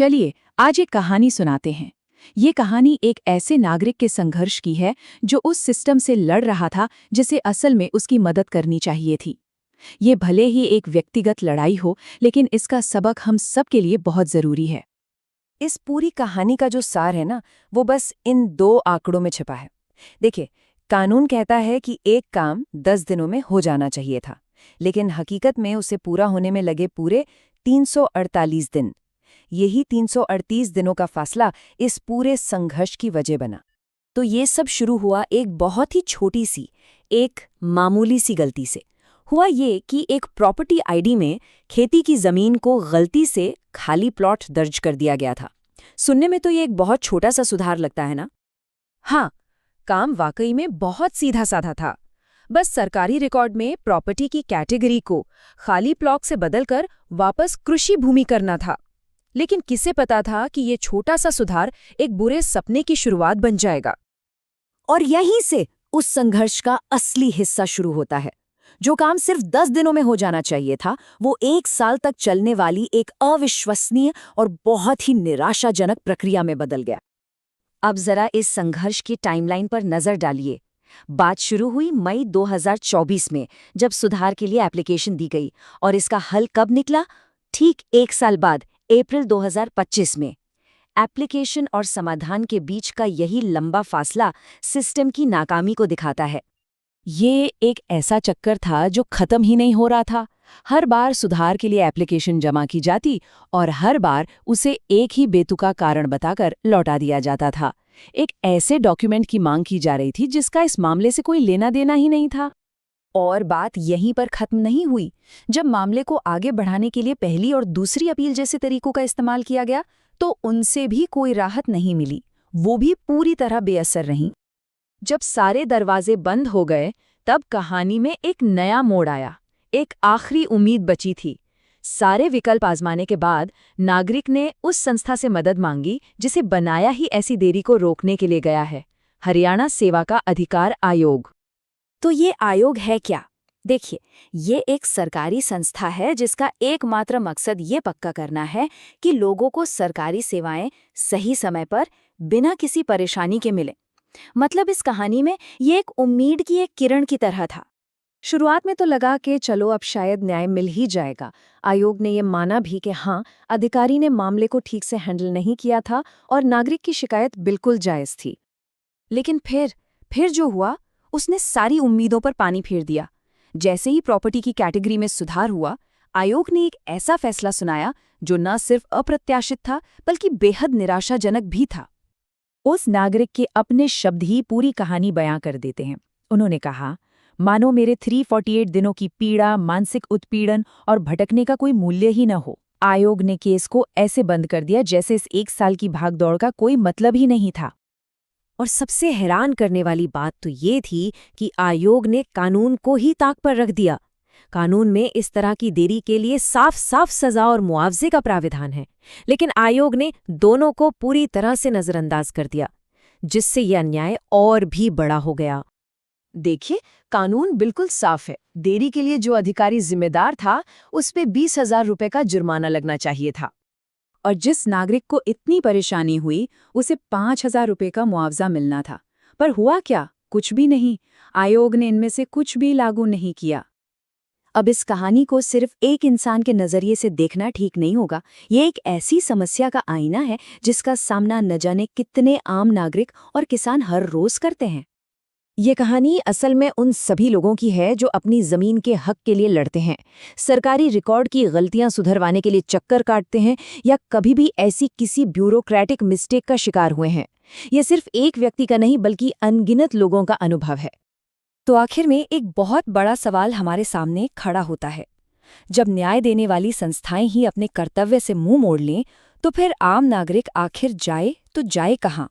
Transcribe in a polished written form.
चलिए आज एक कहानी सुनाते हैं। ये कहानी एक ऐसे नागरिक के संघर्ष की है जो उस सिस्टम से लड़ रहा था जिसे असल में उसकी मदद करनी चाहिए थी। ये भले ही एक व्यक्तिगत लड़ाई हो, लेकिन इसका सबक हम सब के लिए बहुत जरूरी है। इस पूरी कहानी का जो सार है ना, वो बस इन 2 आंकड़ों में छिपा है। देखिए, कानून कहता है कि एक काम 10 दिनों में हो जाना चाहिए था, लेकिन हकीकत में उसे पूरा होने में लगे पूरे 348 दिन। यही 338 दिनों का फासला इस पूरे संघर्ष की वजह बना। तो ये सब शुरू हुआ एक बहुत ही छोटी सी, एक मामूली सी गलती से। हुआ ये कि एक प्रॉपर्टी आईडी में खेती की जमीन को गलती से खाली प्लॉट दर्ज कर दिया गया था। सुनने में तो ये एक बहुत छोटा सा सुधार लगता है ना? हाँ, काम वाकई में बहुत सीधा साधा था। बस सरकारी रिकॉर्ड में प्रॉपर्टी की कैटेगरी को खाली प्लॉट से बदलकर वापस कृषि भूमि करना था। लेकिन किसे पता था कि ये छोटा सा सुधार एक बुरे सपने की शुरुआत बन जाएगा। और यहीं से उस संघर्ष का असली हिस्सा शुरू होता है। जो काम सिर्फ 10 दिनों में हो जाना चाहिए था, वो 1 साल तक चलने वाली एक अविश्वसनीय और बहुत ही निराशाजनक प्रक्रिया में बदल गया। अब जरा इस संघर्ष की टाइमलाइन पर नजर डालिए। बात शुरू हुई मई 2024 में, जब सुधार के लिए एप्लीकेशन दी गई, और इसका हल कब निकला? ठीक 1 साल बाद, अप्रैल 2025 में। एप्लीकेशन और समाधान के बीच का यही लंबा फासला सिस्टम की नाकामी को दिखाता है। ये एक ऐसा चक्कर था जो खत्म ही नहीं हो रहा था। हर बार सुधार के लिए एप्लीकेशन जमा की जाती और हर बार उसे एक ही बेतुका कारण बताकर लौटा दिया जाता था। एक ऐसे डॉक्यूमेंट की मांग की जा रही थी जिसका इस मामले से कोई लेना देना ही नहीं था। और बात यहीं पर खत्म नहीं हुई। जब मामले को आगे बढ़ाने के लिए पहली और दूसरी अपील जैसे तरीकों का इस्तेमाल किया गया, तो उनसे भी कोई राहत नहीं मिली। वो भी पूरी तरह बेअसर रहीं। जब सारे दरवाजे बंद हो गए, तब कहानी में एक नया मोड़ आया। एक आखिरी उम्मीद बची थी। सारे विकल्प आजमाने के बाद नागरिक ने उस संस्था से मदद मांगी जिसे बनाया ही ऐसी देरी को रोकने के लिए गया है, हरियाणा सेवा का अधिकार आयोग। तो ये आयोग है क्या? देखिए, ये एक सरकारी संस्था है जिसका एकमात्र मकसद ये पक्का करना है कि लोगों को सरकारी सेवाएं सही समय पर बिना किसी परेशानी के मिले। मतलब इस कहानी में ये एक उम्मीद की एक किरण की तरह था। शुरुआत में तो लगा कि चलो अब शायद न्याय मिल ही जाएगा। आयोग ने ये माना भी कि हाँ, अधिकारी ने मामले को ठीक से हैंडल नहीं किया था और नागरिक की शिकायत बिल्कुल जायज थी। लेकिन फिर जो हुआ, उसने सारी उम्मीदों पर पानी फेर दिया। जैसे ही प्रॉपर्टी की कैटेगरी में सुधार हुआ, आयोग ने एक ऐसा फैसला सुनाया जो न सिर्फ अप्रत्याशित था, बल्कि बेहद निराशाजनक भी था। उस नागरिक के अपने शब्द ही पूरी कहानी बयां कर देते हैं। उन्होंने कहा, मानो मेरे 348 दिनों की पीड़ा, मानसिक उत्पीड़न और भटकने का कोई मूल्य ही न हो। आयोग ने केस को ऐसे बंद कर दिया जैसे इस 1 साल की भागदौड़ का कोई मतलब ही नहीं था। और सबसे हैरान करने वाली बात तो ये थी कि आयोग ने कानून को ही ताक पर रख दिया। कानून में इस तरह की देरी के लिए साफ साफ सजा और मुआवजे का प्राविधान है, लेकिन आयोग ने दोनों को पूरी तरह से नजरअंदाज कर दिया, जिससे यह अन्याय और भी बड़ा हो गया। देखिए, कानून बिल्कुल साफ है। देरी के लिए जो अधिकारी जिम्मेदार था, उस पे 20,000 रुपए का जुर्माना लगना चाहिए था। और जिस नागरिक को इतनी परेशानी हुई, उसे 5,000 रुपए का मुआवजा मिलना था। पर हुआ क्या? कुछ भी नहीं। आयोग ने इनमें से कुछ भी लागू नहीं किया। अब इस कहानी को सिर्फ एक इंसान के नजरिए से देखना ठीक नहीं होगा। ये एक ऐसी समस्या का आईना है जिसका सामना न जाने कितने आम नागरिक और किसान हर रोज करते हैं। ये कहानी असल में उन सभी लोगों की है जो अपनी जमीन के हक के लिए लड़ते हैं, सरकारी रिकॉर्ड की गलतियां सुधरवाने के लिए चक्कर काटते हैं, या कभी भी ऐसी किसी ब्यूरोक्रेटिक मिस्टेक का शिकार हुए हैं। ये सिर्फ एक व्यक्ति का नहीं, बल्कि अनगिनत लोगों का अनुभव है। तो आखिर में एक बहुत बड़ा सवाल हमारे सामने खड़ा होता है। जब न्याय देने वाली संस्थाएं ही अपने कर्तव्य से मुंह मोड़ लें, तो फिर आम नागरिक आखिर जाए तो जाए कहाँ?